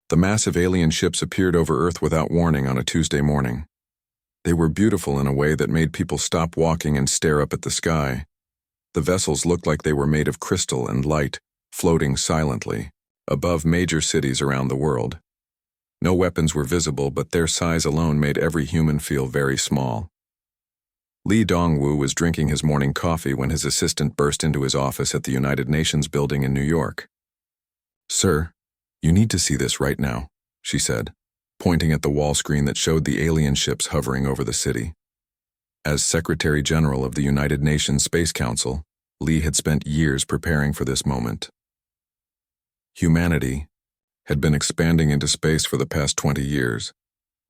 The massive alien ships appeared over Earth without warning on a Tuesday morning. They were beautiful in a way that made people stop walking and stare up at the sky. The vessels looked like they were made of crystal and light, floating silently above major cities around the world. No weapons were visible, but their size alone made every human feel very small. Lee Dongwu was drinking his morning coffee when his assistant burst into his office at the United Nations building in New York. "Sir, you need to see this right now," she said, pointing at the wall screen that showed the alien ships hovering over the city. As Secretary General of the United Nations Space Council, Lee had spent years preparing for this moment. Humanity had been expanding into space for the past 20 years.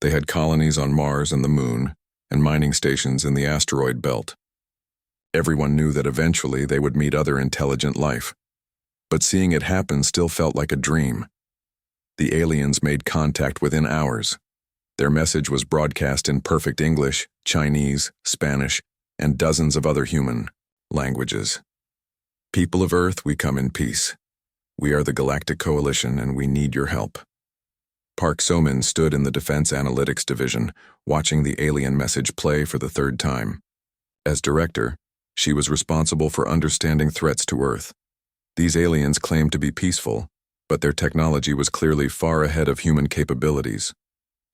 They had colonies on Mars and the Moon, and mining stations in the asteroid belt. Everyone knew that eventually they would meet other intelligent life, but seeing it happen still felt like a dream. The aliens made contact within hours. Their message was broadcast in perfect English, Chinese, Spanish, and dozens of other human languages. "People of Earth, we come in peace. We are the Galactic Coalition and we need your help." Park So-min stood in the Defense Analytics Division, watching the alien message play for the third time. As director, she was responsible for understanding threats to Earth. These aliens claimed to be peaceful, but their technology was clearly far ahead of human capabilities.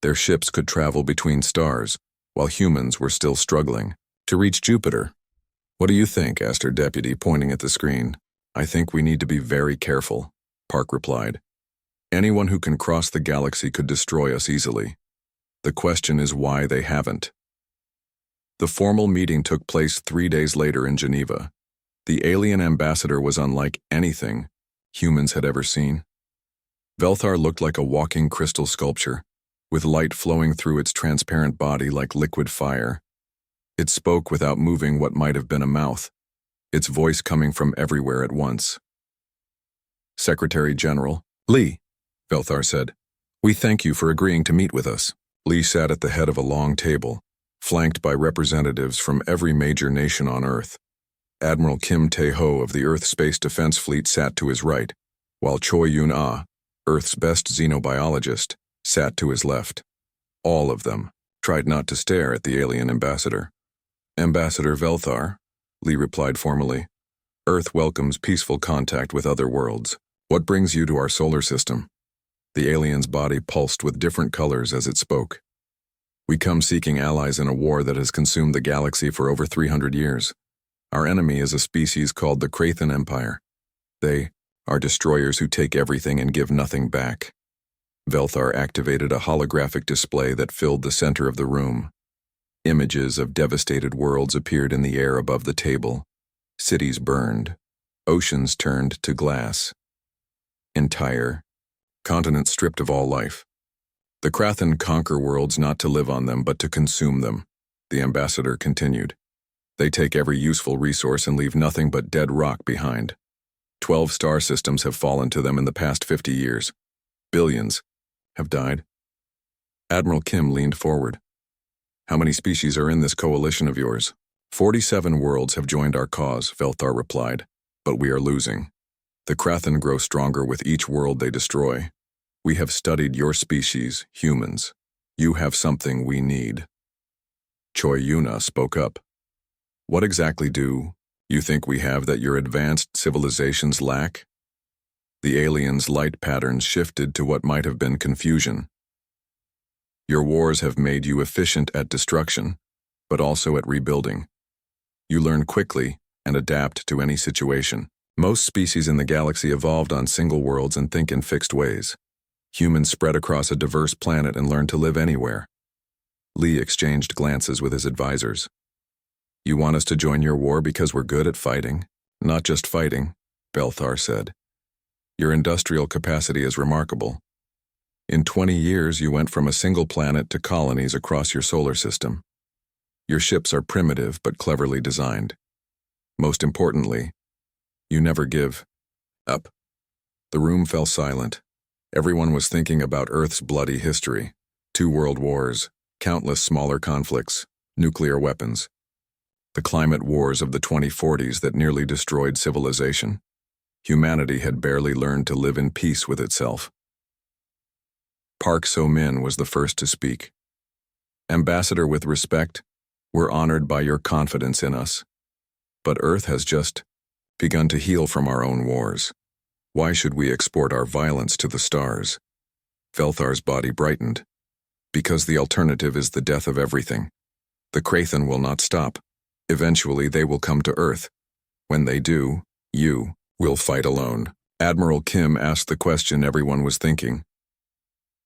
Their ships could travel between stars, while humans were still struggling to reach Jupiter. "What do you think?" asked her deputy, pointing at the screen. "I think we need to be very careful," Park replied. "Anyone who can cross the galaxy could destroy us easily. The question is why they haven't." The formal meeting took place 3 days later in Geneva. The alien ambassador was unlike anything humans had ever seen. Velthar looked like a walking crystal sculpture, with light flowing through its transparent body like liquid fire. It spoke without moving what might have been a mouth, its voice coming from everywhere at once. "Secretary General Lee," Velthar said, "we thank you for agreeing to meet with us." Lee sat at the head of a long table, flanked by representatives from every major nation on Earth. Admiral Kim Tae-ho of the Earth Space Defense Fleet sat to his right, while Choi Yun-ah, Earth's best xenobiologist, sat to his left. All of them tried not to stare at the alien ambassador. "Ambassador Velthar," Lee replied formally, "Earth welcomes peaceful contact with other worlds. What brings you to our solar system?" The alien's body pulsed with different colors as it spoke. "We come seeking allies in a war that has consumed the galaxy for over 300 years. Our enemy is a species called the Krathan Empire. They are destroyers who take everything and give nothing back." Velthar activated a holographic display that filled the center of the room. Images of devastated worlds appeared in the air above the table. Cities burned. Oceans turned to glass. Entire continents stripped of all life. "The Krathan conquer worlds not to live on them but to consume them," the ambassador continued. "They take every useful resource and leave nothing but dead rock behind. 12 star systems have fallen to them in the past 50 years. Billions have died." Admiral Kim leaned forward. "How many species are in this coalition of yours?" 47 worlds have joined our cause," Velthar replied, "but we are losing. The Krathan grow stronger with each world they destroy. We have studied your species, humans. You have something we need." Choi Yuna spoke up. "What exactly do you think we have that your advanced civilizations lack?" The alien's light patterns shifted to what might have been confusion. "Your wars have made you efficient at destruction, but also at rebuilding. You learn quickly and adapt to any situation. Most species in the galaxy evolved on single worlds and think in fixed ways. Humans spread across a diverse planet and learn to live anywhere." Lee exchanged glances with his advisors. "You want us to join your war because we're good at fighting?" "Not just fighting," Velthar said. "Your industrial capacity is remarkable. In 20 years, you went from a single planet to colonies across your solar system. Your ships are primitive but cleverly designed. Most importantly, you never give up." The room fell silent. Everyone was thinking about Earth's bloody history. 2 world wars, countless smaller conflicts, nuclear weapons. The climate wars of the 2040s that nearly destroyed civilization. Humanity had barely learned to live in peace with itself. Park So-min was the first to speak. Ambassador, with respect, we're honored by your confidence in us. But Earth has just begun to heal from our own wars. Why should we export our violence to the stars? Velthar's body brightened. Because the alternative is the death of everything. The Krathen will not stop. Eventually they will come to Earth. When they do, you will fight alone. Admiral Kim asked the question everyone was thinking.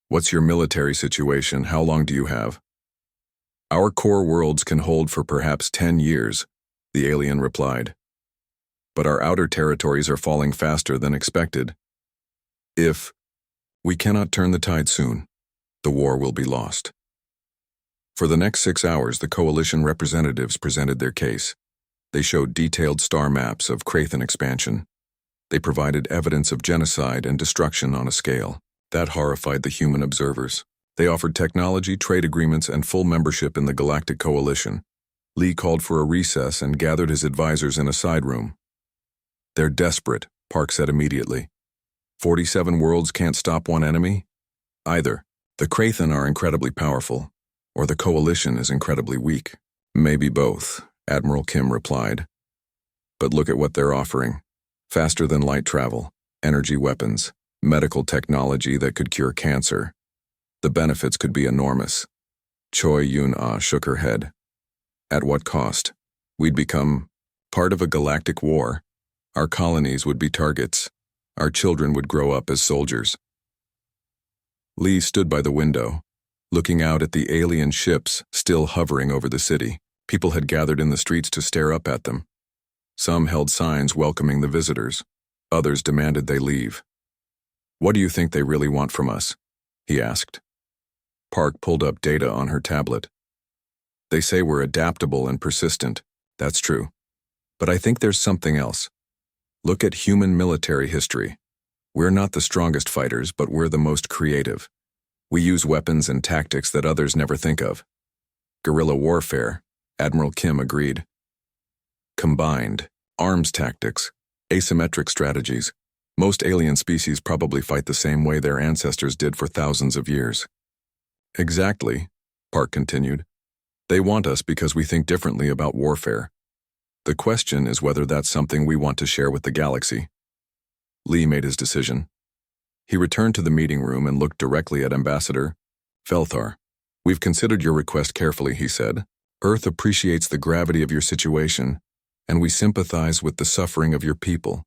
What's your military situation? How long do you have? Our core worlds can hold for perhaps 10 years, the alien replied. But our outer territories are falling faster than expected. If we cannot turn the tide soon, the war will be lost. For the next 6 hours, the coalition representatives presented their case. They showed detailed star maps of Krathen expansion. They provided evidence of genocide and destruction on a scale that horrified the human observers. They offered technology, trade agreements, and full membership in the Galactic Coalition. Lee called for a recess and gathered his advisors in a side room. They're desperate, Park said immediately. 47 worlds can't stop one enemy? Either the Krathen are incredibly powerful, or the Coalition is incredibly weak. Maybe both, Admiral Kim replied. But look at what they're offering. Faster than light travel, energy weapons, medical technology that could cure cancer. The benefits could be enormous. Choi Yun-ah shook her head. At what cost? We'd become part of a galactic war. Our colonies would be targets. Our children would grow up as soldiers. Lee stood by the window, looking out at the alien ships still hovering over the city. People had gathered in the streets to stare up at them. Some held signs welcoming the visitors. Others demanded they leave. What do you think they really want from us? He asked. Park pulled up data on her tablet. They say we're adaptable and persistent. That's true. But I think there's something else. Look at human military history. We're not the strongest fighters, but we're the most creative. We use weapons and tactics that others never think of. Guerrilla warfare, Admiral Kim agreed. Combined, arms tactics, asymmetric strategies. Most alien species probably fight the same way their ancestors did for thousands of years. Exactly, Park continued. They want us because we think differently about warfare. The question is whether that's something we want to share with the galaxy. Lee made his decision. He returned to the meeting room and looked directly at Ambassador Velthar. We've considered your request carefully, he said. Earth appreciates the gravity of your situation, and we sympathize with the suffering of your people.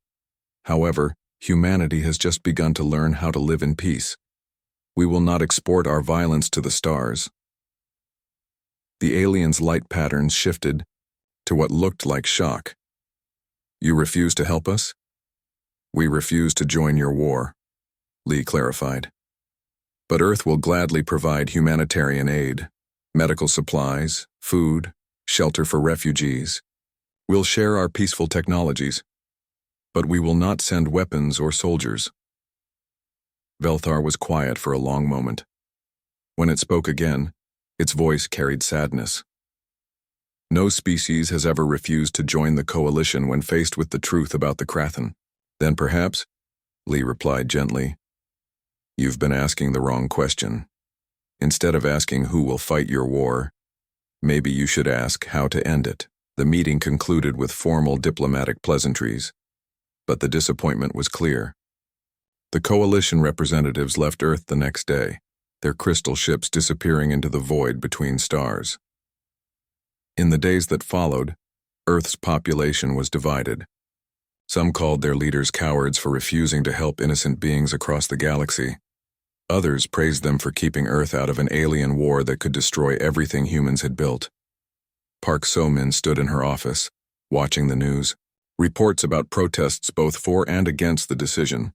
However, humanity has just begun to learn how to live in peace. We will not export our violence to the stars. The alien's light patterns shifted to what looked like shock. You refuse to help us? We refuse to join your war, Lee clarified. But Earth will gladly provide humanitarian aid, medical supplies, food, shelter for refugees. We'll share our peaceful technologies, but we will not send weapons or soldiers. Velthar was quiet for a long moment. When it spoke again, its voice carried sadness. No species has ever refused to join the coalition when faced with the truth about the Krathen. Then perhaps, Lee replied gently, you've been asking the wrong question. Instead of asking who will fight your war, maybe you should ask how to end it. The meeting concluded with formal diplomatic pleasantries, but the disappointment was clear. The coalition representatives left Earth the next day, their crystal ships disappearing into the void between stars. In the days that followed, Earth's population was divided. Some called their leaders cowards for refusing to help innocent beings across the galaxy. Others praised them for keeping Earth out of an alien war that could destroy everything humans had built. Park So-min stood in her office, watching the news, reports about protests both for and against the decision.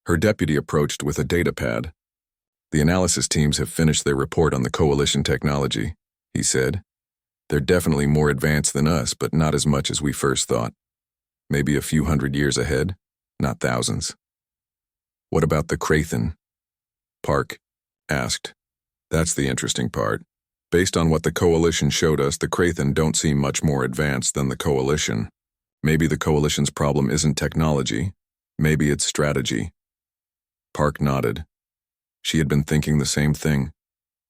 Her deputy approached with a data pad. The analysis teams have finished their report on the coalition technology, he said. They're definitely more advanced than us, but not as much as we first thought. Maybe a few hundred years ahead, not thousands. What about the Krathen? Park asked. That's the interesting part. Based on what the Coalition showed us, the Krathen don't seem much more advanced than the Coalition. Maybe the Coalition's problem isn't technology. Maybe it's strategy. Park nodded. She had been thinking the same thing.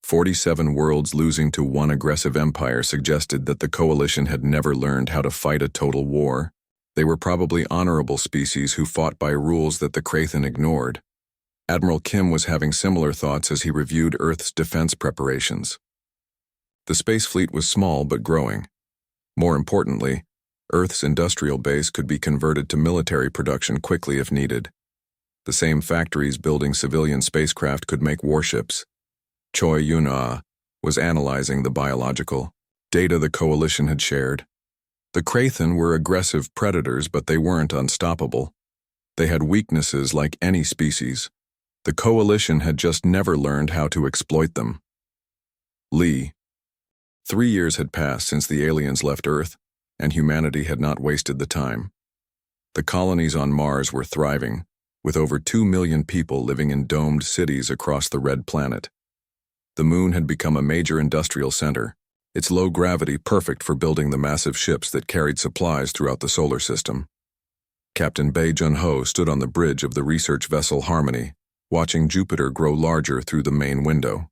47 worlds losing to one aggressive empire suggested that the coalition had never learned how to fight a total war. They were probably honorable species who fought by rules that the Krathen ignored. Admiral Kim was having similar thoughts as he reviewed Earth's defense preparations. The space fleet was small but growing. More importantly, Earth's industrial base could be converted to military production quickly if needed. The same factories building civilian spacecraft could make warships. Choi Yun-ah was analyzing the biological data the coalition had shared. The Krathen were aggressive predators, but they weren't unstoppable. They had weaknesses like any species. The coalition had just never learned how to exploit them. Lee. 3 years had passed since the aliens left Earth, and humanity had not wasted the time. The colonies on Mars were thriving, with over 2 million people living in domed cities across the red planet. The moon had become a major industrial center, its low gravity perfect for building the massive ships that carried supplies throughout the solar system. Captain Bae Jun-ho stood on the bridge of the research vessel Harmony, watching Jupiter grow larger through the main window.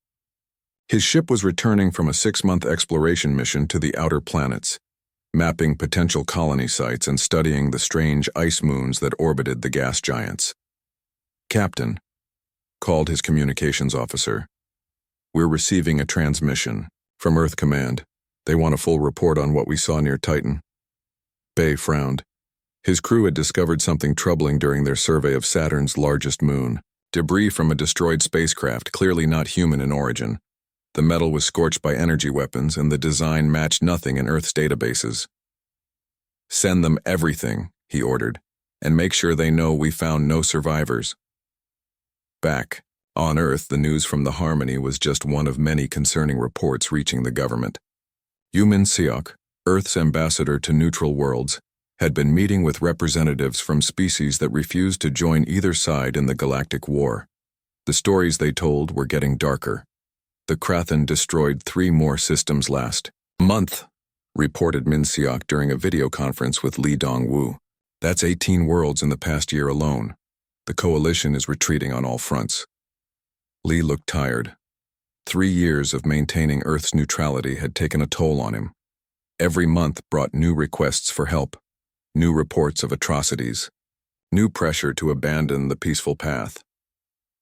His ship was returning from a 6-month exploration mission to the outer planets, mapping potential colony sites and studying the strange ice moons that orbited the gas giants. "Captain," called his communications officer, "we're receiving a transmission from Earth Command. They want a full report on what we saw near Titan." Bae frowned. His crew had discovered something troubling during their survey of Saturn's largest moon. Debris from a destroyed spacecraft, clearly not human in origin. The metal was scorched by energy weapons, and the design matched nothing in Earth's databases. "Send them everything," he ordered, "and make sure they know we found no survivors." Back on Earth, the news from the Harmony was just one of many concerning reports reaching the government. Yu Min-seok, Earth's ambassador to neutral worlds, had been meeting with representatives from species that refused to join either side in the Galactic War. The stories they told were getting darker. The Krathen destroyed 3 more systems last month, reported Min-seok during a video conference with Lee Dong-woo. That's 18 worlds in the past year alone. The coalition is retreating on all fronts. Lee looked tired. 3 years of maintaining Earth's neutrality had taken a toll on him. Every month brought new requests for help, new reports of atrocities, new pressure to abandon the peaceful path.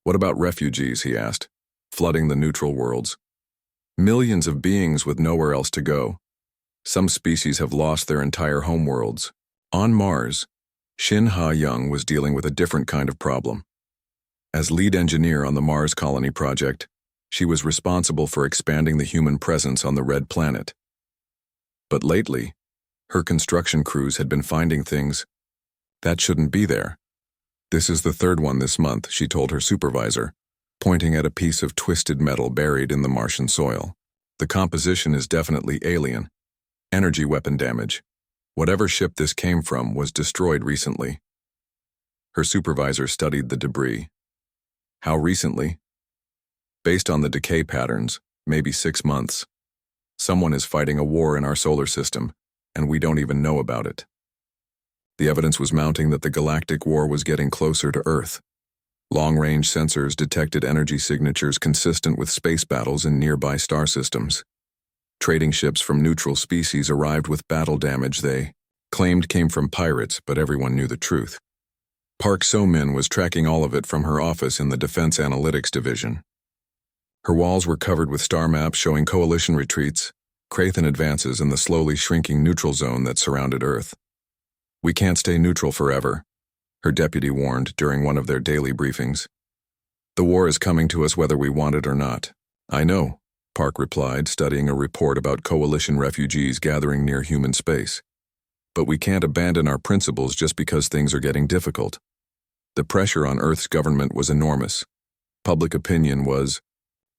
"What about refugees?" he asked, flooding the neutral worlds. "Millions of beings with nowhere else to go. Some species have lost their entire homeworlds." On Mars, Shin Ha-young was dealing with a different kind of problem. As lead engineer on the Mars Colony project, she was responsible for expanding the human presence on the Red Planet. But lately, her construction crews had been finding things that shouldn't be there. "This is the 3rd one this month," she told her supervisor, pointing at a piece of twisted metal buried in the Martian soil. "The composition is definitely alien. Energy weapon damage. Whatever ship this came from was destroyed recently." Her supervisor studied the debris. "How recently?" "Based on the decay patterns, maybe 6 months. Someone is fighting a war in our solar system, and we don't even know about it." The evidence was mounting that the Galactic War was getting closer to Earth. Long-range sensors detected energy signatures consistent with space battles in nearby star systems. Trading ships from neutral species arrived with battle damage they claimed came from pirates, but everyone knew the truth. Park So-min was tracking all of it from her office in the Defense Analytics Division. Her walls were covered with star maps showing coalition retreats, Krathen advances, and the slowly shrinking neutral zone that surrounded Earth. "We can't stay neutral forever," her deputy warned during one of their daily briefings. "The war is coming to us whether we want it or not." "I know," Park replied, studying a report about coalition refugees gathering near human space. "But we can't abandon our principles just because things are getting difficult." The pressure on Earth's government was enormous. Public opinion was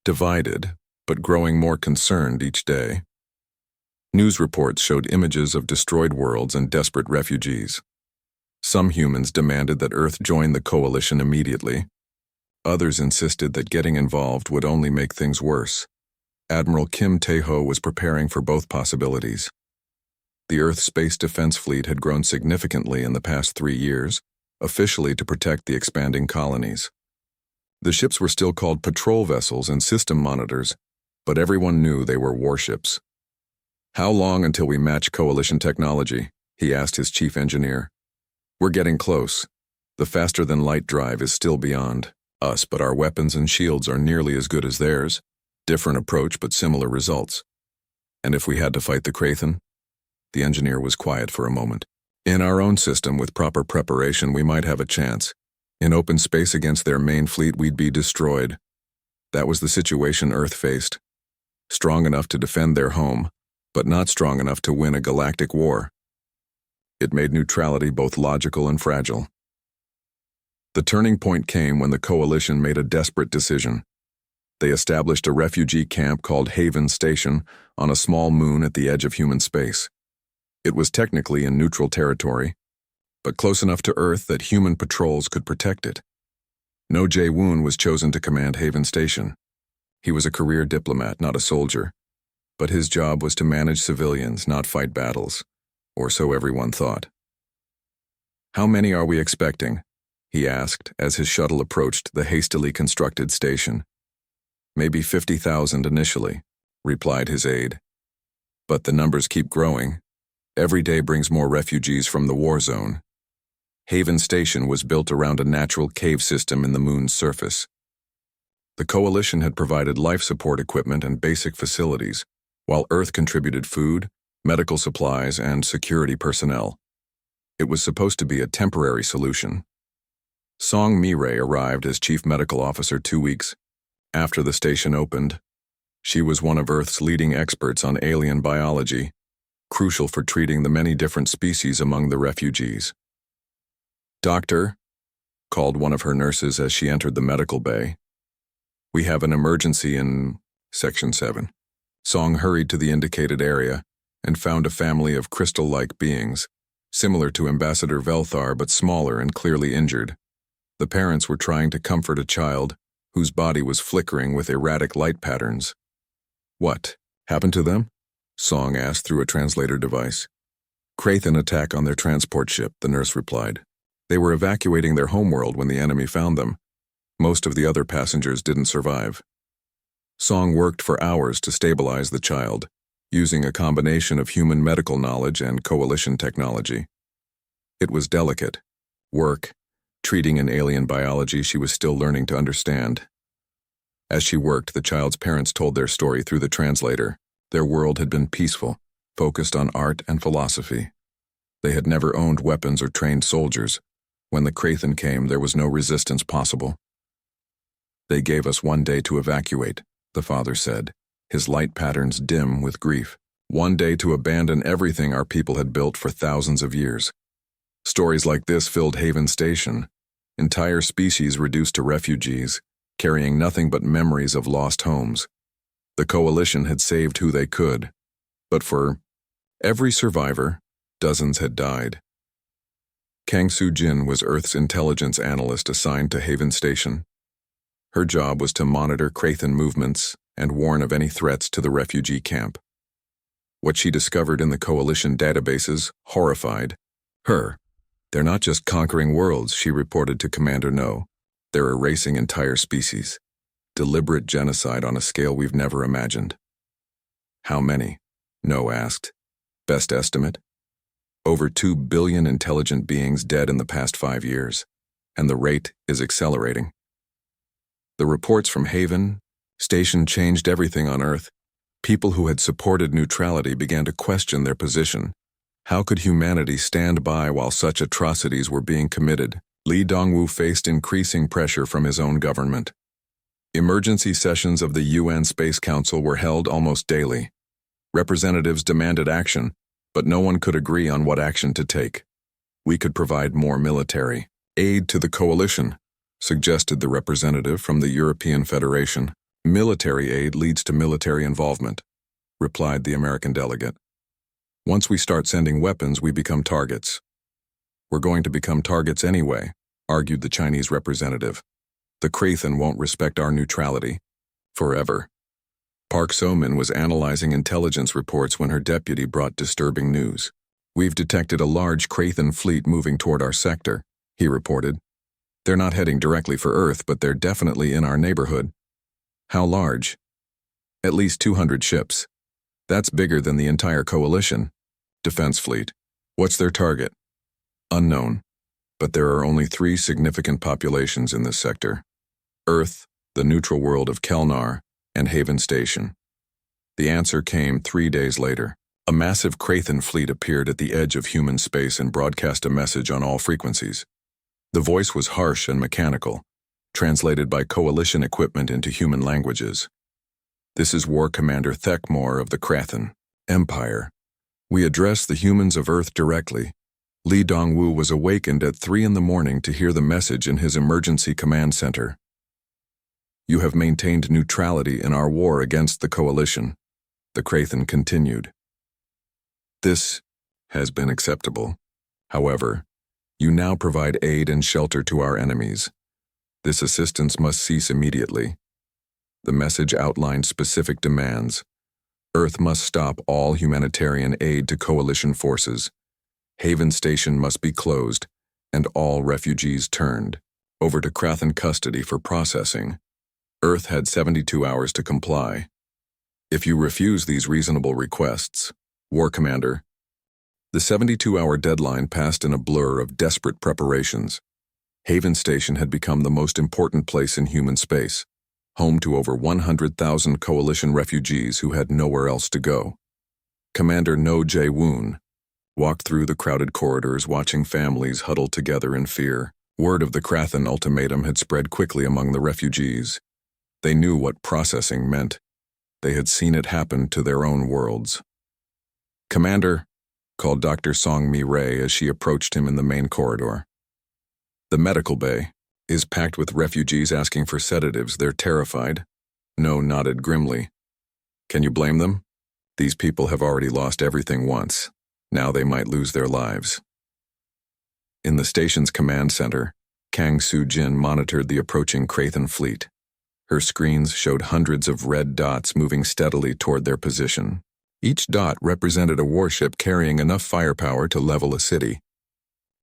divided, but growing more concerned each day. News reports showed images of destroyed worlds and desperate refugees. Some humans demanded that Earth join the coalition immediately. Others insisted that getting involved would only make things worse. Admiral Kim Tae-ho was preparing for both possibilities. The Earth Space Defense Fleet had grown significantly in the past 3 years, officially to protect the expanding colonies. The ships were still called patrol vessels and system monitors, but everyone knew they were warships. "How long until we match coalition technology?" he asked his chief engineer. "We're getting close. The faster-than-light drive is still beyond us, but our weapons and shields are nearly as good as theirs. Different approach, but similar results. And if we had to fight the Krathen?" The engineer was quiet for a moment. "In our own system, with proper preparation, we might have a chance. In open space against their main fleet, we'd be destroyed." That was the situation Earth faced. Strong enough to defend their home, but not strong enough to win a galactic war. It made neutrality both logical and fragile. The turning point came when the coalition made a desperate decision. They established a refugee camp called Haven Station on a small moon at the edge of human space. It was technically in neutral territory, but close enough to Earth that human patrols could protect it. No Jae-woon was chosen to command Haven Station. He was a career diplomat, not a soldier, but his job was to manage civilians, not fight battles, or so everyone thought. "How many are we expecting?" he asked as his shuttle approached the hastily constructed station. "Maybe 50,000 initially," replied his aide. "But the numbers keep growing. Every day brings more refugees from the war zone." Haven Station was built around a natural cave system in the moon's surface. The coalition had provided life support equipment and basic facilities, while Earth contributed food, medical supplies, and security personnel. It was supposed to be a temporary solution. Song Mi-rae arrived as chief medical officer 2 weeks after the station opened. She was one of Earth's leading experts on alien biology, crucial for treating the many different species among the refugees. "Doctor," called one of her nurses as she entered the medical bay. "We have an emergency in Section 7. Song hurried to the indicated area and found a family of crystal-like beings, similar to Ambassador Velthar but smaller and clearly injured. The parents were trying to comfort a child whose body was flickering with erratic light patterns. "What happened to them?" Song asked through a translator device. "Krathen attack on their transport ship," the nurse replied. "They were evacuating their homeworld when the enemy found them. Most of the other passengers didn't survive." Song worked for hours to stabilize the child, using a combination of human medical knowledge and coalition technology. It was delicate work, treating an alien biology she was still learning to understand. As she worked, the child's parents told their story through the translator. Their world had been peaceful, focused on art and philosophy. They had never owned weapons or trained soldiers. When the Krathen came, there was no resistance possible. "They gave us 1 day to evacuate," the father said, his light patterns dim with grief. 1 day to abandon everything our people had built for thousands of years. Stories like this filled Haven Station, entire species reduced to refugees, carrying nothing but memories of lost homes. The coalition had saved who they could, but for every survivor, dozens had died. Kang Soo-jin was Earth's intelligence analyst assigned to Haven Station. Her job was to monitor Krathen movements and warn of any threats to the refugee camp. What she discovered in the coalition databases horrified her. "They're not just conquering worlds," she reported to Commander No. "They're erasing entire species. Deliberate genocide on a scale we've never imagined." "How many?" No asked. "Best estimate? Over 2 billion intelligent beings dead in the past 5 years, and the rate is accelerating." The reports from Haven Station changed everything on Earth. People who had supported neutrality began to question their position. How could humanity stand by while such atrocities were being committed? Lee Dong-woo faced increasing pressure from his own government. Emergency sessions of the UN Space Council were held almost daily. Representatives demanded action, but no one could agree on what action to take. "We could provide more military aid to the coalition," suggested the representative from the European Federation. "Military aid leads to military involvement," replied the American delegate. "Once we start sending weapons, we become targets." "We're going to become targets anyway," argued the Chinese representative. "The Krathen won't respect our neutrality. Forever." Park So-min was analyzing intelligence reports when her deputy brought disturbing news. "We've detected a large Krathen fleet moving toward our sector," he reported. They're not heading directly for Earth, but they're definitely in our neighborhood. How large? At least 200 ships. That's bigger than the entire coalition. Defense fleet. What's their target? Unknown. But there are only 3 significant populations in this sector: Earth, the neutral world of Kelnar, and Haven Station. The answer came 3 days later. A massive Krathen fleet appeared at the edge of human space and broadcast a message on all frequencies. The voice was harsh and mechanical, translated by coalition equipment into human languages. This is War Commander Thekmor of the Krathen Empire. We address the humans of Earth directly. Li Dongwu was awakened at 3 in the morning to hear the message in his emergency command center. You have maintained neutrality in our war against the coalition, the Krathen continued. This has been acceptable. However, you now provide aid and shelter to our enemies. This assistance must cease immediately. The message outlined specific demands. Earth must stop all humanitarian aid to coalition forces. Haven Station must be closed, and all refugees turned over to Krathen custody for processing. Earth had 72 hours to comply. If you refuse these reasonable requests, War Commander. The 72-hour deadline passed in a blur of desperate preparations. Haven Station had become the most important place in human space, home to over 100,000 coalition refugees who had nowhere else to go. Commander No Jae-woon walked through the crowded corridors, watching families huddled together in fear. Word of the Krathen ultimatum had spread quickly among the refugees. They knew what processing meant. They had seen it happen to their own worlds. Commander, called Dr. Song Mi-rae as she approached him in the main corridor. The medical bay is packed with refugees asking for sedatives. They're terrified. No nodded grimly. Can you blame them? These people have already lost everything once. Now they might lose their lives. In the station's command center, Kang Soo-jin monitored the approaching Krathen fleet. Her screens showed hundreds of red dots moving steadily toward their position. Each dot represented a warship carrying enough firepower to level a city.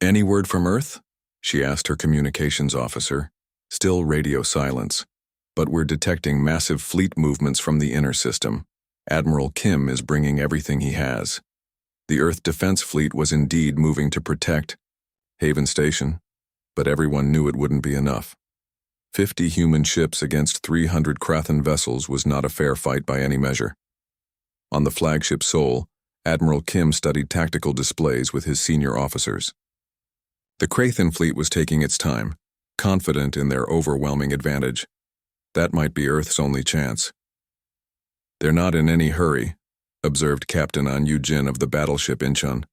Any word from Earth? She asked her communications officer. Still radio silence. But we're detecting massive fleet movements from the inner system. Admiral Kim is bringing everything he has. The Earth Defense Fleet was indeed moving to protect Haven Station, but everyone knew it wouldn't be enough. 50 human ships against 300 Krathen vessels was not a fair fight by any measure. On the flagship Seoul, Admiral Kim studied tactical displays with his senior officers. The Krathen fleet was taking its time, confident in their overwhelming advantage. That might be Earth's only chance. They're not in any hurry, observed Captain An Yu-jin of the battleship Incheon.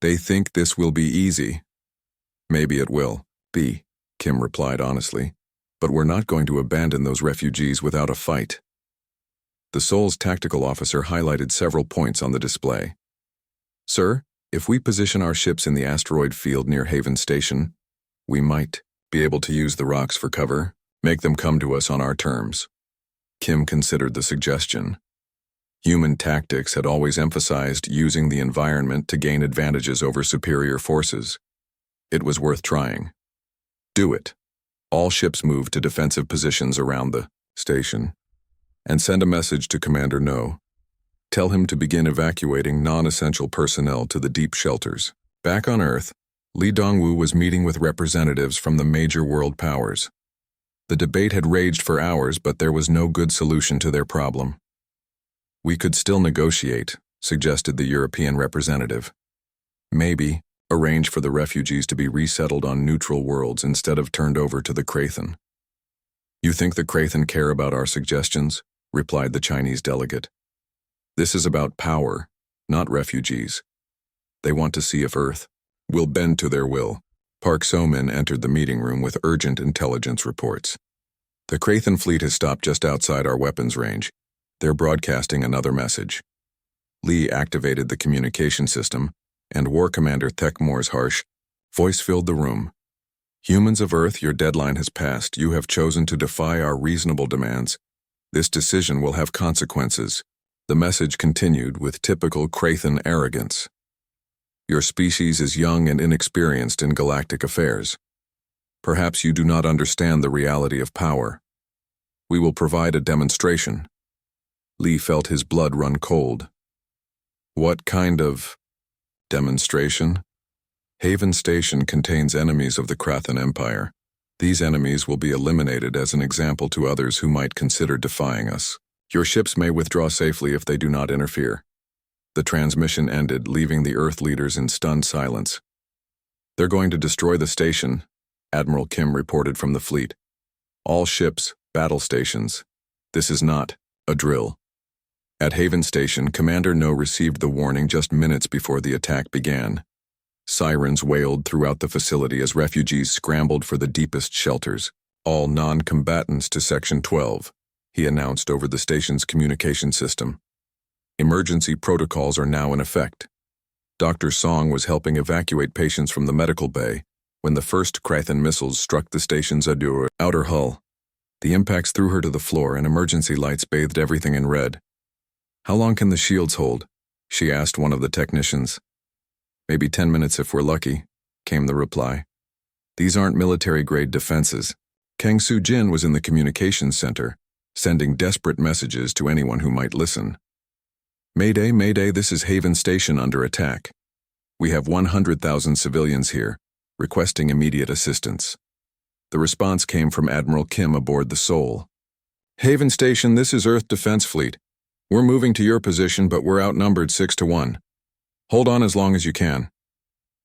They think this will be easy. Maybe it will be, Kim replied honestly, but we're not going to abandon those refugees without a fight. The Seoul's tactical officer highlighted several points on the display. Sir, if we position our ships in the asteroid field near Haven Station, we might be able to use the rocks for cover, make them come to us on our terms. Kim considered the suggestion. Human tactics had always emphasized using the environment to gain advantages over superior forces. It was worth trying. Do it. All ships move to defensive positions around the station. And send a message to Commander No. Tell him to begin evacuating non-essential personnel to the deep shelters. Back on Earth, Li Dongwu was meeting with representatives from the major world powers. The debate had raged for hours, but there was no good solution to their problem. We could still negotiate, suggested the European representative. Maybe arrange for the refugees to be resettled on neutral worlds instead of turned over to the Krathen. You think the Krathen care about our suggestions? Replied the Chinese delegate. This is about power, not refugees. They want to see if Earth will bend to their will. Park So-min entered the meeting room with urgent intelligence reports. The Krathen fleet has stopped just outside our weapons range. They're broadcasting another message. Lee activated the communication system, and War Commander Thekmor's harsh voice filled the room. Humans of Earth, your deadline has passed. You have chosen to defy our reasonable demands. This decision will have consequences. The message continued with typical Krathen arrogance. Your species is young and inexperienced in galactic affairs. Perhaps you do not understand the reality of power. We will provide a demonstration. Lee felt his blood run cold. What kind of demonstration? Haven Station contains enemies of the Krathan Empire. These enemies will be eliminated as an example to others who might consider defying us. Your ships may withdraw safely if they do not interfere. The transmission ended, leaving the Earth leaders in stunned silence. They're going to destroy the station, Admiral Kim reported from the fleet. All ships, battle stations. This is not a drill. At Haven Station, Commander No received the warning just minutes before the attack began. Sirens wailed throughout the facility as refugees scrambled for the deepest shelters. All non-combatants to Section 12, he announced over the station's communication system. Emergency protocols are now in effect. Dr. Song was helping evacuate patients from the medical bay when the first Krathan missiles struck the station's outer hull. The impacts threw her to the floor and emergency lights bathed everything in red. "How long can the shields hold?" she asked one of the technicians. "Maybe 10 minutes if we're lucky," came the reply. "These aren't military-grade defenses." Kang Soo-jin was in the communications center, sending desperate messages to anyone who might listen. "Mayday, Mayday, this is Haven Station under attack. We have 100,000 civilians here, requesting immediate assistance." The response came from Admiral Kim aboard the Seoul. "Haven Station, this is Earth Defense Fleet. We're moving to your position, but we're outnumbered 6-1. Hold on as long as you can."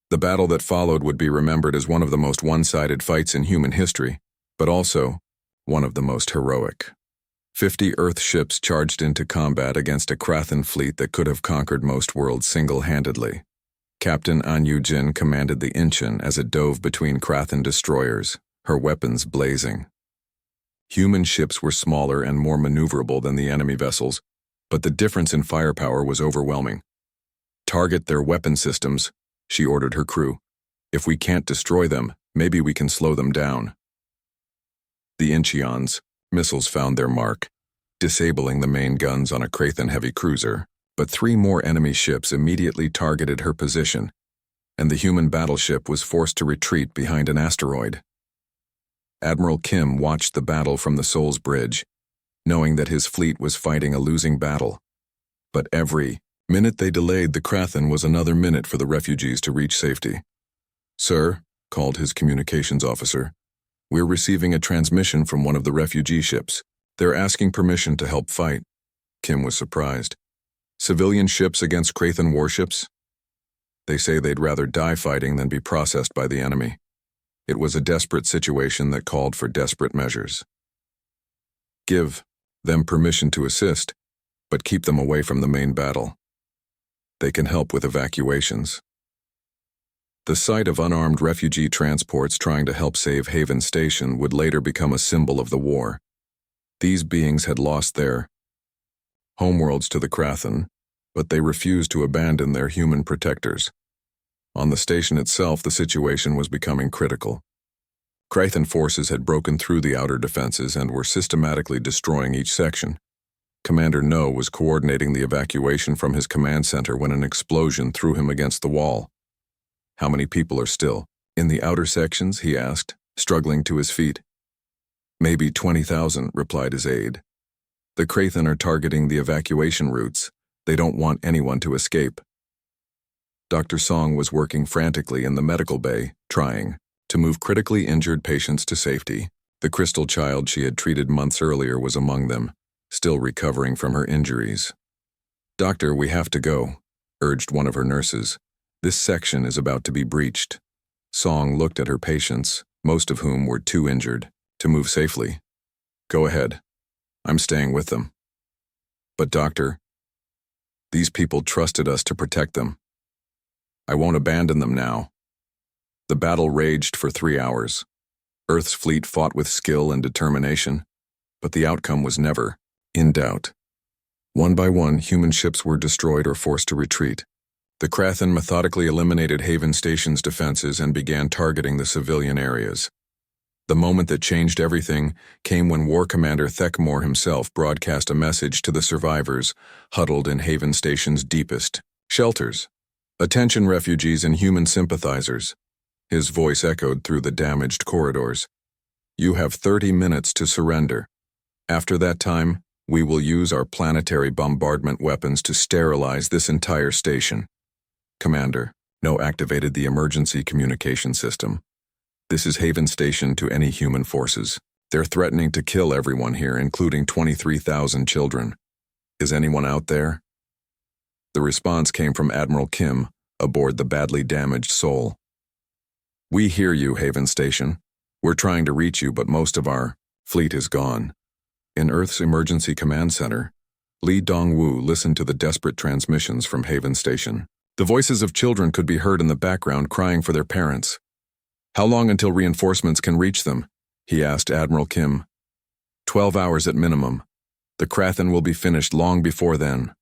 The battle that followed would be remembered as one of the most one-sided fights in human history, but also one of the most heroic. 50 Earth ships charged into combat against a Krathan fleet that could have conquered most worlds single-handedly. Captain An Yu-jin commanded the Incheon as it dove between Krathan destroyers, her weapons blazing. Human ships were smaller and more maneuverable than the enemy vessels, but the difference in firepower was overwhelming. "Target their weapon systems," she ordered her crew. "If we can't destroy them, maybe we can slow them down." The Incheon's missiles found their mark, disabling the main guns on a Krathan heavy cruiser, but 3 more enemy ships immediately targeted her position, and the human battleship was forced to retreat behind an asteroid. Admiral Kim watched the battle from the Seoul's bridge, knowing that his fleet was fighting a losing battle. But every minute they delayed the Krathan was another minute for the refugees to reach safety. "Sir," called his communications officer, "we're receiving a transmission from one of the refugee ships. They're asking permission to help fight." Kim was surprised. "Civilian ships against Krathan warships? They say they'd rather die fighting than be processed by the enemy." It was a desperate situation that called for desperate measures. "Give them permission to assist, but keep them away from the main battle. They can help with evacuations." The sight of unarmed refugee transports trying to help save Haven Station would later become a symbol of the war. These beings had lost their homeworlds to the Krathan, but they refused to abandon their human protectors. On the station itself, the situation was becoming critical. Krathan forces had broken through the outer defenses and were systematically destroying each section. Commander No was coordinating the evacuation from his command center when an explosion threw him against the wall. "How many people are still in the outer sections?" he asked, struggling to his feet. "Maybe 20,000, replied his aide. "The Krathan are targeting the evacuation routes. They don't want anyone to escape." Dr. Song was working frantically in the medical bay, trying to move critically injured patients to safety. The crystal child she had treated months earlier was among them, still recovering from her injuries. "Doctor, we have to go," urged one of her nurses. "This section is about to be breached." Song looked at her patients, most of whom were too injured to move safely. "Go ahead. I'm staying with them." "But doctor, these people trusted us to protect them. I won't abandon them now." The battle raged for 3 hours. Earth's fleet fought with skill and determination, but the outcome was never in doubt. One by one, human ships were destroyed or forced to retreat. The Krathan methodically eliminated Haven Station's defenses and began targeting the civilian areas. The moment that changed everything came when War Commander Thekmore himself broadcast a message to the survivors huddled in Haven Station's deepest shelters. "Attention refugees and human sympathizers. His voice echoed through the damaged corridors. "You have 30 minutes to surrender. After that time, we will use our planetary bombardment weapons to sterilize this entire station." "Commander, No activated the emergency communication system. This is Haven Station to any human forces. They're threatening to kill everyone here, including 23,000 children. Is anyone out there?" The response came from Admiral Kim, aboard the badly damaged Soul. "We hear you, Haven Station. We're trying to reach you, but most of our fleet is gone." In Earth's Emergency Command Center, Lee Dong-woo listened to the desperate transmissions from Haven Station. The voices of children could be heard in the background crying for their parents. "How long until reinforcements can reach them?" he asked Admiral Kim. 12 hours at minimum. The Krathen will be finished long before then."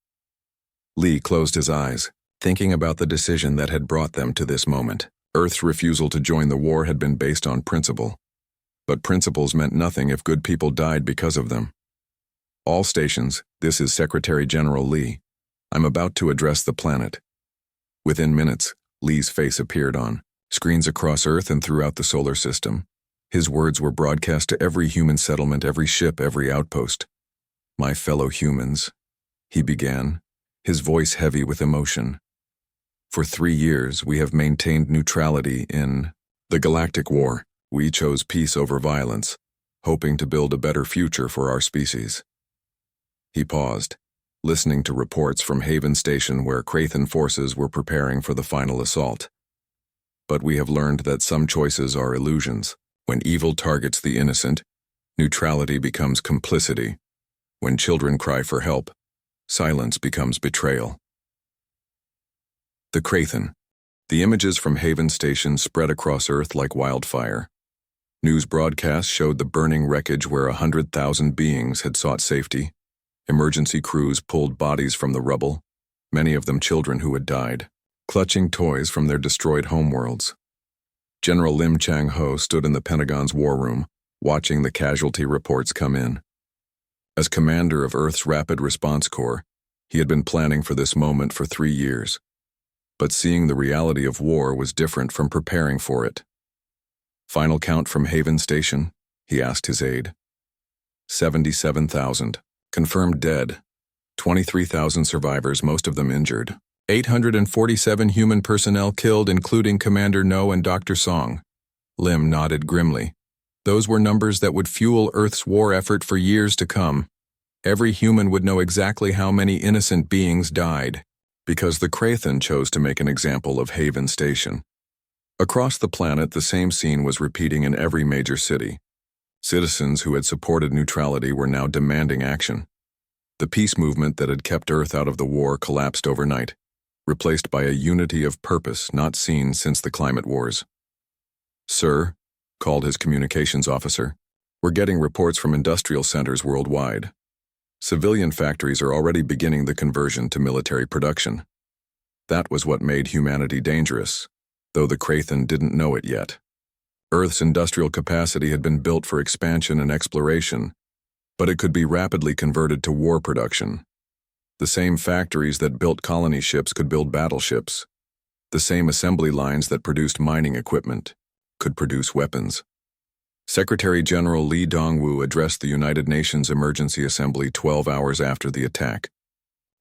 Lee closed his eyes, thinking about the decision that had brought them to this moment. Earth's refusal to join the war had been based on principle. But principles meant nothing if good people died because of them. "All stations, this is Secretary General Lee. I'm about to address the planet." Within minutes, Lee's face appeared on screens across Earth and throughout the solar system. His words were broadcast to every human settlement, every ship, every outpost. "My fellow humans," he began, his voice heavy with emotion. "For 3 years, we have maintained neutrality in the Galactic War. We chose peace over violence, hoping to build a better future for our species." He paused, listening to reports from Haven Station where Krathen forces were preparing for the final assault. "But we have learned that some choices are illusions. When evil targets the innocent, neutrality becomes complicity. When children cry for help, silence becomes betrayal." The Krathen. The images from Haven Station spread across Earth like wildfire. News broadcasts showed the burning wreckage where 100,000 beings had sought safety. Emergency crews pulled bodies from the rubble, many of them children who had died, clutching toys from their destroyed homeworlds. General Lim Chang-ho stood in the Pentagon's war room, watching the casualty reports come in. As commander of Earth's Rapid Response Corps, he had been planning for this moment for 3 years. But seeing the reality of war was different from preparing for it. "Final count from Haven Station?" he asked his aide. 77,000. Confirmed dead. 23,000 survivors, most of them injured. 847 human personnel killed, including Commander No and Dr. Song. Lim nodded grimly. Those were numbers that would fuel Earth's war effort for years to come. Every human would know exactly how many innocent beings died, because the Krathen chose to make an example of Haven Station. Across the planet, the same scene was repeating in every major city. Citizens who had supported neutrality were now demanding action. The peace movement that had kept Earth out of the war collapsed overnight, replaced by a unity of purpose not seen since the climate wars. "Sir," called his communications officer, "we're getting reports from industrial centers worldwide. Civilian factories are already beginning the conversion to military production. That was what made humanity dangerous, though the Krathen didn't know it yet. Earth's industrial capacity had been built for expansion and exploration, but it could be rapidly converted to war production. The same factories that built colony ships could build battleships. The same assembly lines that produced mining equipment could produce weapons." Secretary General Lee Dong-woo addressed the United Nations Emergency Assembly 12 hours after the attack.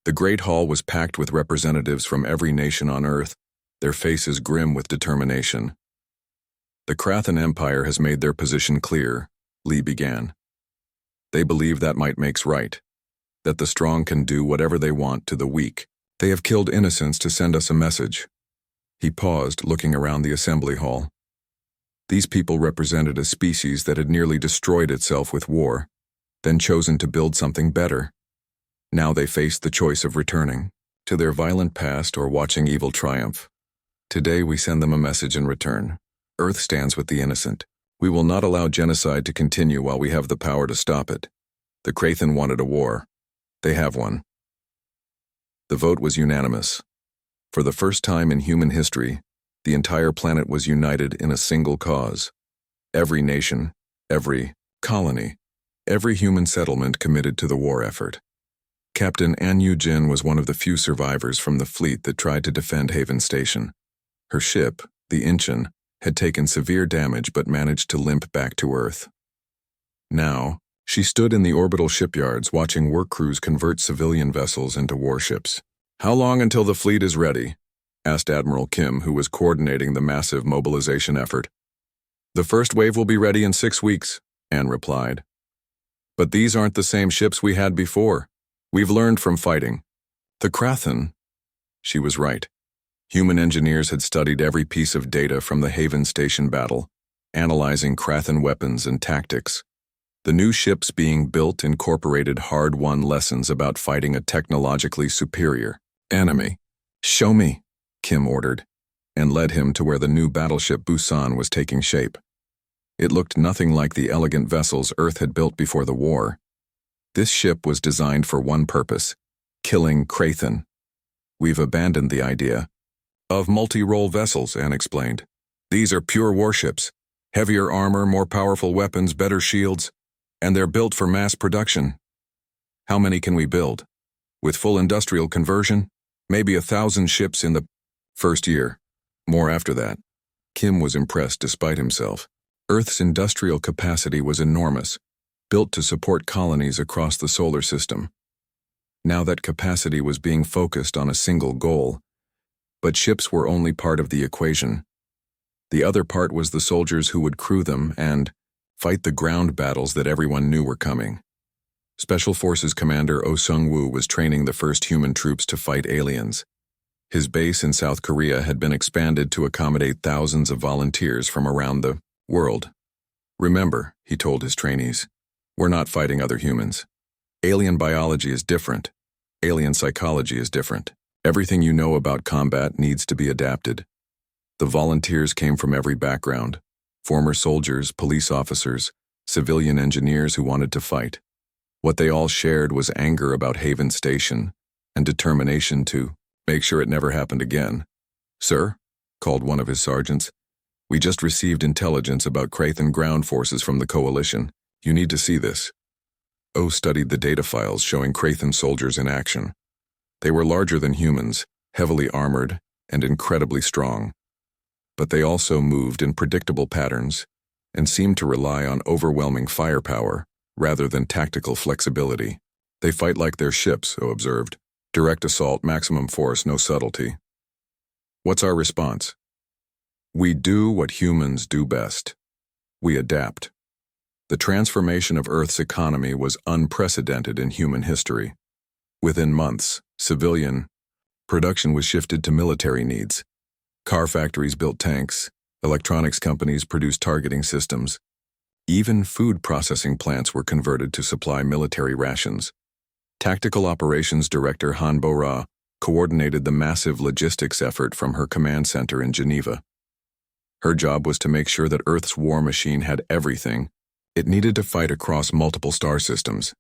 The Great Hall was packed with representatives from every nation on Earth, their faces grim with determination. "The Krathen Empire has made their position clear," Lee began. "They believe that might makes right, that the strong can do whatever they want to the weak. They have killed innocents to send us a message." He paused, looking around the assembly hall. These people represented a species that had nearly destroyed itself with war, then chosen to build something better. Now they faced the choice of returning to their violent past or watching evil triumph. Today we send them a message in return. Earth stands with the innocent. We will not allow genocide to continue while we have the power to stop it. The Krathen wanted a war. They have one. The vote was unanimous. For the first time in human history, the entire planet was united in a single cause. Every nation, every colony, every human settlement committed to the war effort. Captain An Yu-jin was one of the few survivors from the fleet that tried to defend Haven Station. Her ship, the Incheon, had taken severe damage but managed to limp back to Earth. Now, she stood in the orbital shipyards watching work crews convert civilian vessels into warships. "How long until the fleet is ready?" asked Admiral Kim, who was coordinating the massive mobilization effort. "The first wave will be ready in 6 weeks," Anne replied. "But these aren't the same ships we had before. We've learned from fighting." The Krathen. She was right. Human engineers had studied every piece of data from the Haven Station battle, analyzing Krathen weapons and tactics. The new ships being built incorporated hard-won lessons about fighting a technologically superior enemy. "Show me," Kim ordered, and led him to where the new battleship Busan was taking shape. It looked nothing like the elegant vessels Earth had built before the war. This ship was designed for one purpose: killing Krathen. "We've abandoned the idea of multi-role vessels," Anne explained. "These are pure warships. Heavier armor, more powerful weapons, better shields, and they're built for mass production." "How many can we build? With full industrial conversion, maybe 1,000 ships in the first year. More after that." Kim was impressed despite himself. Earth's industrial capacity was enormous, built to support colonies across the solar system. Now that capacity was being focused on a single goal, but ships were only part of the equation. The other part was the soldiers who would crew them and fight the ground battles that everyone knew were coming. Special Forces Commander Oh Sung-woo was training the first human troops to fight aliens. His base in South Korea had been expanded to accommodate thousands of volunteers from around the world. "Remember," he told his trainees, "we're not fighting other humans. Alien biology is different. Alien psychology is different. Everything you know about combat needs to be adapted." The volunteers came from every background: former soldiers, police officers, civilian engineers who wanted to fight. What they all shared was anger about Haven Station and determination to make sure it never happened again. "Sir," called one of his sergeants, "we just received intelligence about Krathen ground forces from the Coalition. You need to see this." O studied the data files showing Krathen soldiers in action. They were larger than humans, heavily armored, and incredibly strong. But they also moved in predictable patterns and seemed to rely on overwhelming firepower rather than tactical flexibility. "They fight like their ships," O observed. "Direct assault, maximum force, no subtlety." "What's our response?" "We do what humans do best. We adapt." The transformation of Earth's economy was unprecedented in human history. Within months, civilian production was shifted to military needs. Car factories built tanks, electronics companies produced targeting systems. Even food processing plants were converted to supply military rations. Tactical Operations Director Han Bo-ra coordinated the massive logistics effort from her command center in Geneva. Her job was to make sure that Earth's war machine had everything it needed to fight across multiple star systems.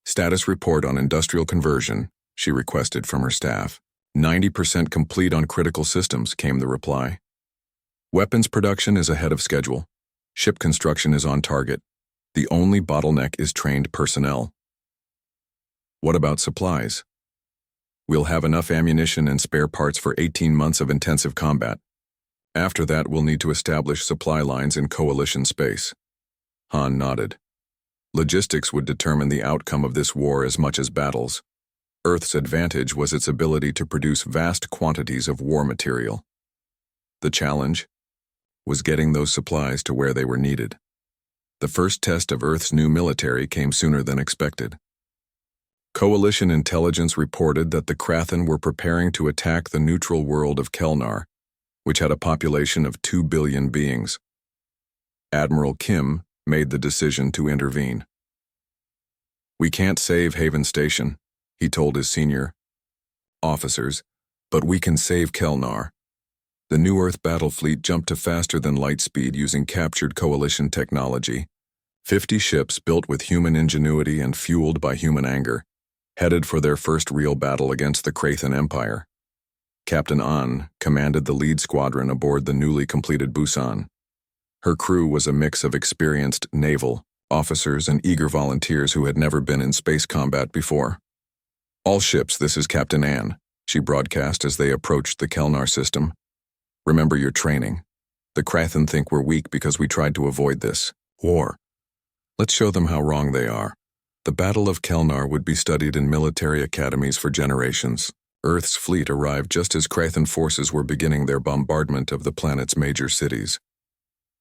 "Status report on industrial conversion," she requested from her staff. 90% complete on critical systems," came the reply. "Weapons production is ahead of schedule. Ship construction is on target. The only bottleneck is trained personnel." "What about supplies?" "We'll have enough ammunition and spare parts for 18 months of intensive combat. After that, we'll need to establish supply lines in Coalition space." Han nodded. Logistics would determine the outcome of this war as much as battles. Earth's advantage was its ability to produce vast quantities of war material. The challenge was getting those supplies to where they were needed. The first test of Earth's new military came sooner than expected. Coalition intelligence reported that the Krathen were preparing to attack the neutral world of Kelnar, which had a population of 2 billion beings. Admiral Kim made the decision to intervene. "We can't save Haven Station," he told his senior officers, "but we can save Kelnar." The New Earth battle fleet jumped to faster than light speed using captured Coalition technology. 50 ships built with human ingenuity and fueled by human anger, headed for their first real battle against the Krathen Empire. Captain An commanded the lead squadron aboard the newly completed Busan. Her crew was a mix of experienced naval officers and eager volunteers who had never been in space combat before. "All ships, this is Captain An," she broadcast as they approached the Kelnar system. "Remember your training. The Krathen think we're weak because we tried to avoid this war. Let's show them how wrong they are. The Battle of Kelnar would be studied in military academies for generations. Earth's fleet arrived just as Krathen forces were beginning their bombardment of the planet's major cities.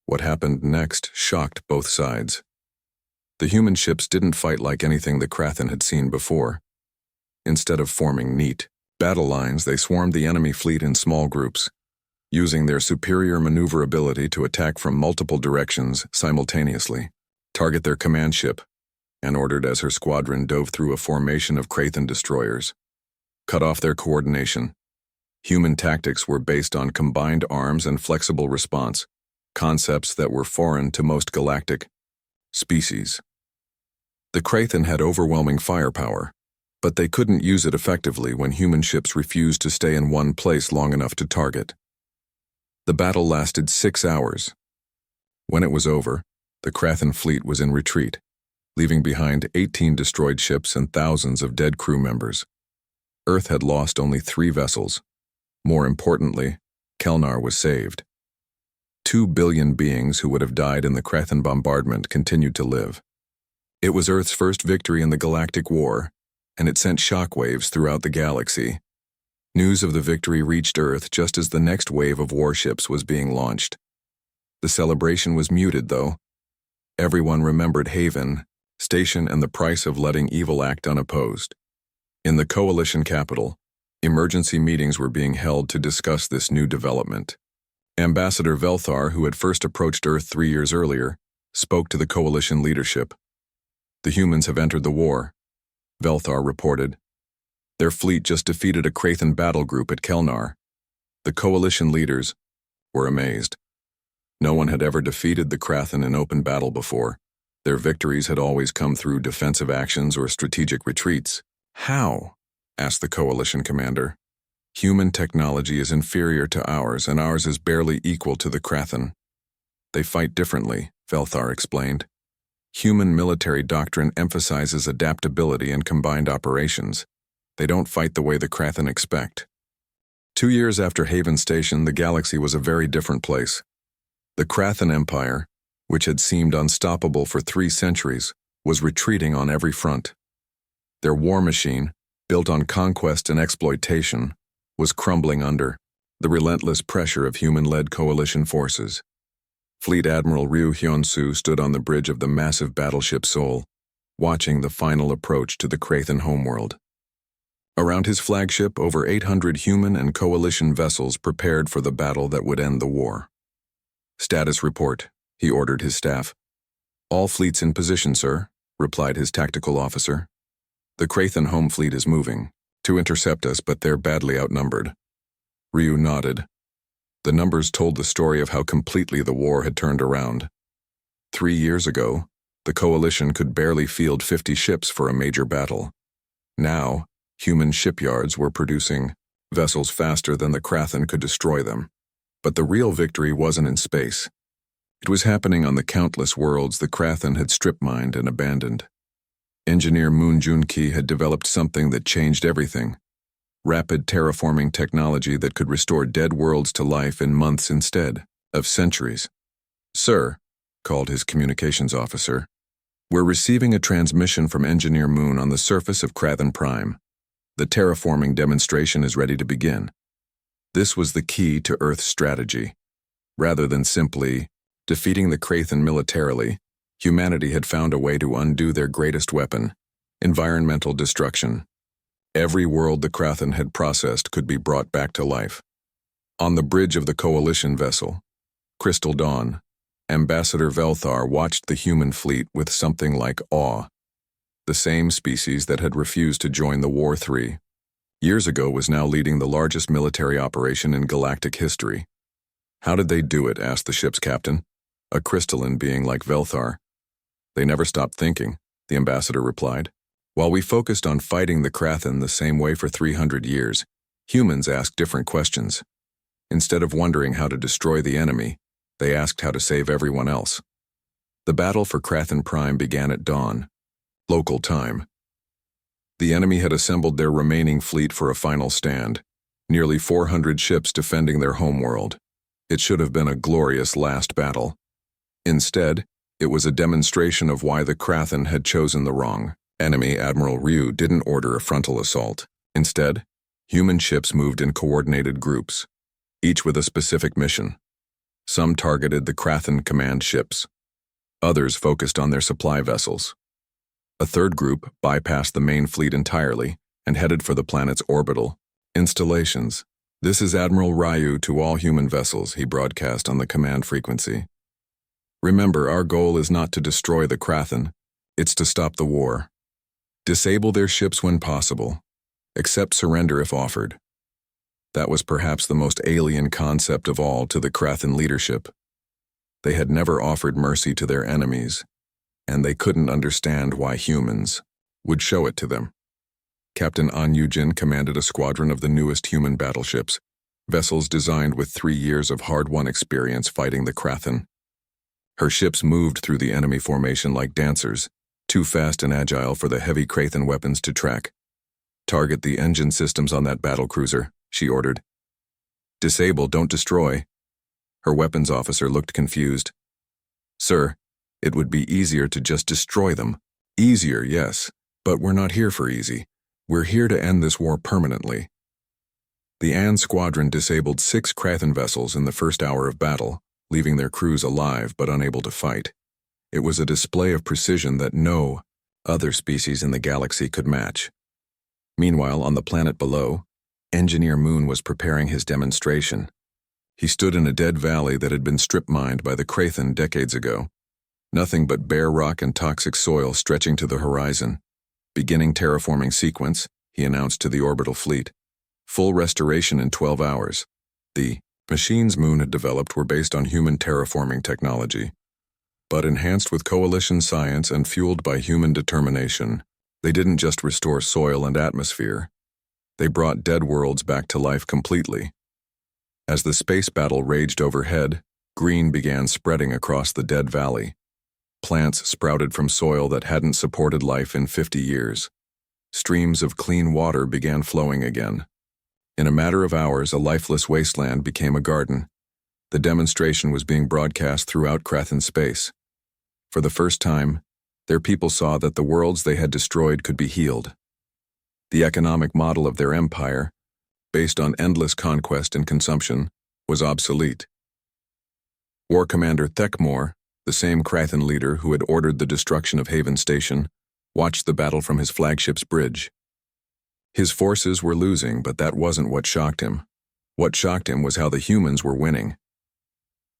What happened next shocked both sides. The human ships didn't fight like anything the Krathen had seen before. Instead of forming neat battle lines, they swarmed the enemy fleet in small groups, using their superior maneuverability to attack from multiple directions simultaneously, target their command ship, and ordered as her squadron dove through a formation of Krathen destroyers. Cut off their coordination. Human tactics were based on combined arms and flexible response, concepts that were foreign to most galactic species. The Krathen had overwhelming firepower, but they couldn't use it effectively when human ships refused to stay in one place long enough to target. The battle lasted 6 hours. When it was over, the Krathen fleet was in retreat, leaving behind 18 destroyed ships and thousands of dead crew members. Earth had lost only 3 vessels. More importantly, Kelnar was saved. 2 billion beings who would have died in the Krathen bombardment continued to live. It was Earth's first victory in the Galactic War, and it sent shockwaves throughout the galaxy. News of the victory reached Earth just as the next wave of warships was being launched. The celebration was muted, though. Everyone remembered Haven, Station, and the price of letting evil act unopposed. In the Coalition capital, emergency meetings were being held to discuss this new development. Ambassador Velthar, who had first approached Earth 3 years earlier, spoke to the Coalition leadership. "The humans have entered the war," Velthar reported. Their fleet just defeated a Krathen battle group at Kelnar. The Coalition leaders were amazed. No one had ever defeated the Krathen in open battle before. Their victories had always come through defensive actions or strategic retreats. "How?" asked the Coalition commander. "Human technology is inferior to ours, and ours is barely equal to the Krathen. They fight differently," Velthar explained. "Human military doctrine emphasizes adaptability and combined operations. They don't fight the way the Krathen expect." 2 years after Haven Station, the galaxy was a very different place. The Krathen Empire, which had seemed unstoppable for 3 centuries, was retreating on every front. Their war machine, built on conquest and exploitation, was crumbling under the relentless pressure of human-led coalition forces. Fleet Admiral Ryu Hyun-soo stood on the bridge of the massive battleship Seoul, watching the final approach to the Krathen homeworld. Around his flagship, over 800 human and coalition vessels prepared for the battle that would end the war. "Status report," he ordered his staff. "All fleets in position, sir," replied his tactical officer. "The Krathen home fleet is moving to intercept us, but they're badly outnumbered." Ryu nodded. The numbers told the story of how completely the war had turned around. 3 years ago, the coalition could barely field 50 ships for a major battle. Now, human shipyards were producing vessels faster than the Krathen could destroy them. But the real victory wasn't in space. It was happening on the countless worlds the Krathen had strip-mined and abandoned. Engineer Moon Jun-ki had developed something that changed everything. Rapid terraforming technology that could restore dead worlds to life in months instead of centuries. "Sir," called his communications officer, "we're receiving a transmission from Engineer Moon on the surface of Krathen Prime. The terraforming demonstration is ready to begin." This was the key to Earth's strategy. Rather than simply defeating the Krathen militarily, humanity had found a way to undo their greatest weapon: environmental destruction. Every world the Krathen had processed could be brought back to life. On the bridge of the Coalition vessel, Crystal Dawn, Ambassador Velthar watched the human fleet with something like awe. The same species that had refused to join the War 3 years ago was now leading the largest military operation in galactic history. "How did they do it?" asked the ship's captain, a crystalline being like Velthar. "They never stopped thinking," the ambassador replied. "While we focused on fighting the Krathen the same way for 300 years, humans asked different questions. Instead of wondering how to destroy the enemy, they asked how to save everyone else." The battle for Krathen Prime began at dawn, local time. The enemy had assembled their remaining fleet for a final stand, nearly 400 ships defending their homeworld. It should have been a glorious last battle. Instead, it was a demonstration of why the Krathen had chosen the wrong enemy. Admiral Ryu didn't order a frontal assault. Instead, human ships moved in coordinated groups, each with a specific mission. Some targeted the Krathen command ships. Others focused on their supply vessels. A third group bypassed the main fleet entirely and headed for the planet's orbital installations. "This is Admiral Ryu to all human vessels," he broadcast on the command frequency. "Remember, our goal is not to destroy the Krathen, it's to stop the war. Disable their ships when possible. Accept surrender if offered." That was perhaps the most alien concept of all to the Krathen leadership. They had never offered mercy to their enemies, and they couldn't understand why humans would show it to them. Captain An Yujin commanded a squadron of the newest human battleships, vessels designed with 3 years of hard-won experience fighting the Krathen. Her ships moved through the enemy formation like dancers, too fast and agile for the heavy Krathen weapons to track. "Target the engine systems on that battlecruiser," she ordered. "Disable, don't destroy." Her weapons officer looked confused. "Sir, it would be easier to just destroy them." "Easier, yes, but we're not here for easy. We're here to end this war permanently." The An squadron disabled 6 Krathen vessels in the first hour of battle, leaving their crews alive but unable to fight. It was a display of precision that no other species in the galaxy could match. Meanwhile, on the planet below, Engineer Moon was preparing his demonstration. He stood in a dead valley that had been strip-mined by the Krathen decades ago. Nothing but bare rock and toxic soil stretching to the horizon. "Beginning terraforming sequence," he announced to the orbital fleet. "Full restoration in 12 hours. The machines Moon had developed were based on human terraforming technology, but enhanced with coalition science and fueled by human determination. They didn't just restore soil and atmosphere. They brought dead worlds back to life completely." As the space battle raged overhead, green began spreading across the dead valley. Plants sprouted from soil that hadn't supported life in 50 years. Streams of clean water began flowing again. In a matter of hours, a lifeless wasteland became a garden. The demonstration was being broadcast throughout Krathen space. For the first time, their people saw that the worlds they had destroyed could be healed. The economic model of their empire, based on endless conquest and consumption, was obsolete. War Commander Thekmor, the same Krathen leader who had ordered the destruction of Haven Station, watched the battle from his flagship's bridge. His forces were losing, but that wasn't what shocked him. What shocked him was how the humans were winning.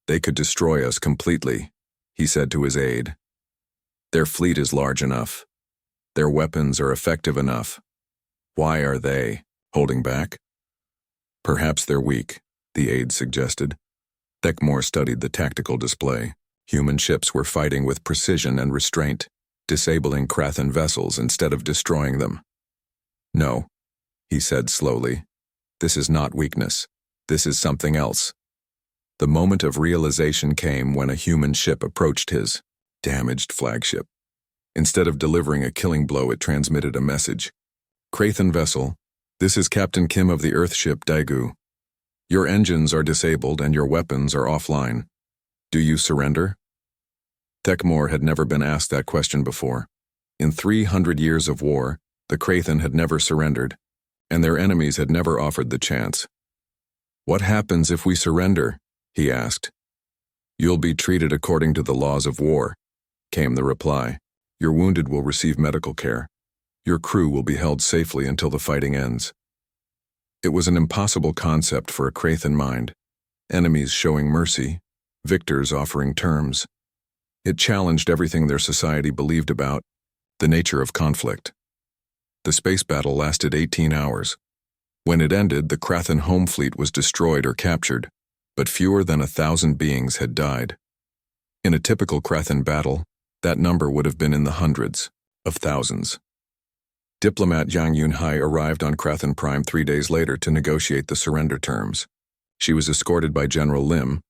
"They could destroy us completely," he said to his aide. "Their fleet is large enough. Their weapons are effective enough. Why are they holding back?" "Perhaps they're weak," the aide suggested. Thekmor studied the tactical display. Human ships were fighting with precision and restraint, disabling Krathen vessels instead of destroying them. "No," he said slowly. "This is not weakness. This is something else." The moment of realization came when a human ship approached his damaged flagship. Instead of delivering a killing blow, it transmitted a message. "Krathen vessel, this is Captain Kim of the Earthship Daegu. Your engines are disabled and your weapons are offline. Do you surrender?" Thekmor had never been asked that question before. In 300 years of war, the Krathen had never surrendered, and their enemies had never offered the chance. "What happens if we surrender?" he asked. "You'll be treated according to the laws of war," came the reply. "Your wounded will receive medical care. Your crew will be held safely until the fighting ends." It was an impossible concept for a Krathen mind. Enemies showing mercy, victors offering terms. It challenged everything their society believed about the nature of conflict. The space battle lasted 18 hours. When it ended, the Krathen home fleet was destroyed or captured, but fewer than 1,000 beings had died. In a typical Krathen battle, that number would have been in the hundreds of thousands. Diplomat Yang Yunhai arrived on Krathen Prime 3 days later to negotiate the surrender terms. She was escorted by General Lim,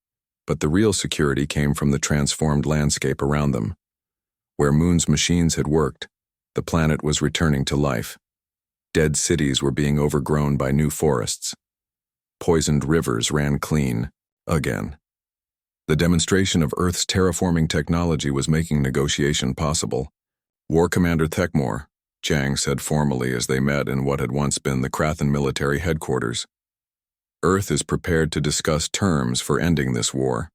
but the real security came from the transformed landscape around them. Where Moon's machines had worked, the planet was returning to life. Dead cities were being overgrown by new forests. Poisoned rivers ran clean, Again. The demonstration of Earth's terraforming technology was making negotiation possible. War Commander Thekmor, Chang said formally as they met in what had once been the Krathen military headquarters. Earth is prepared to discuss terms for ending this war.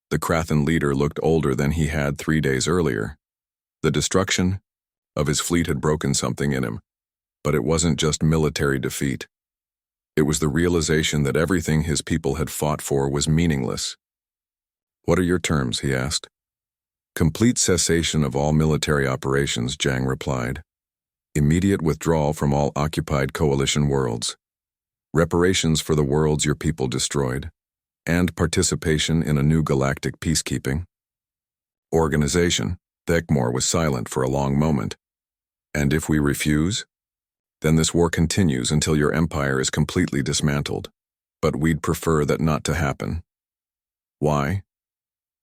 The Krathen leader looked older than he had 3 days earlier. The destruction of his fleet had broken something in him, but it wasn't just military defeat. It was the realization that everything his people had fought for was meaningless. "What are your terms?" he asked. "Complete cessation of all military operations," Zhang replied. "Immediate withdrawal from all occupied coalition worlds. Reparations for the worlds your people destroyed. And participation in a new galactic peacekeeping." Organization. Thekmor was silent for a long moment. "And if we refuse? Then this war continues until your empire is completely dismantled. But we'd prefer that not to happen." Why?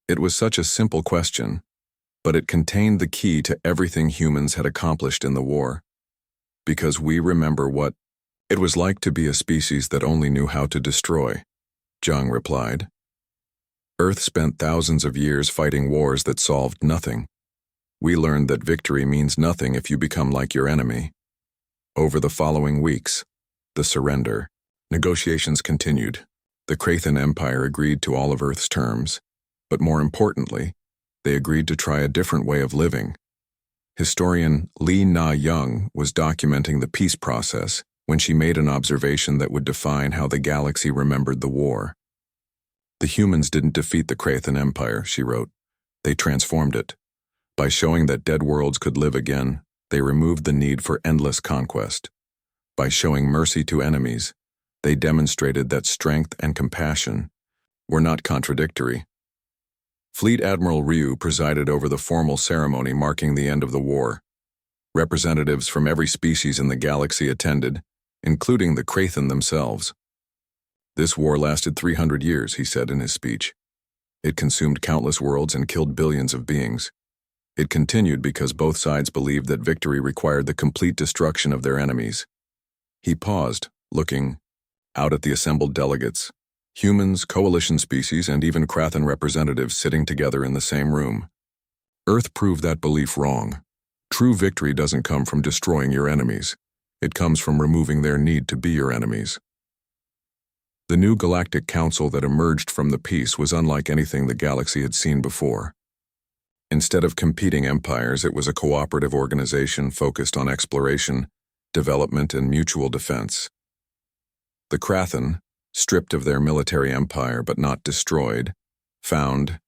It was such a simple question, but it contained the key to everything humans had accomplished in the war. Because we remember what it was like to be a species that only knew how to destroy, Zhang replied. Earth spent thousands of years fighting wars that solved nothing. We learned that victory means nothing if you become like your enemy. Over the following weeks, the surrender. Negotiations continued. The Krathen Empire agreed to all of Earth's terms, but more importantly, they agreed to try a different way of living. Historian Li Na Young was documenting the peace process when she made an observation that would define how the galaxy remembered the war. "The humans didn't defeat the Krathen Empire," she wrote. "They transformed it. By showing that dead worlds could live again, they removed the need for endless conquest. By showing mercy to enemies, they demonstrated that strength and compassion were not contradictory." Fleet Admiral Ryu presided over the formal ceremony marking the end of the war. Representatives from every species in the galaxy attended, including the Krathen themselves. "This war lasted 300 years, he said in his speech. "It consumed countless worlds and killed billions of beings. It continued because both sides believed that victory required the complete destruction of their enemies." He paused, looking out at the assembled delegates. Humans, coalition species, and even Krathen representatives sitting together in the same room. Earth proved that belief wrong. True victory doesn't come from destroying your enemies. It comes from removing their need to be your enemies. The new galactic council that emerged from the peace was unlike anything the galaxy had seen before. Instead of competing empires, it was a cooperative organization focused on exploration, development, and mutual defense. The Krathen, stripped of their military empire but not destroyed, found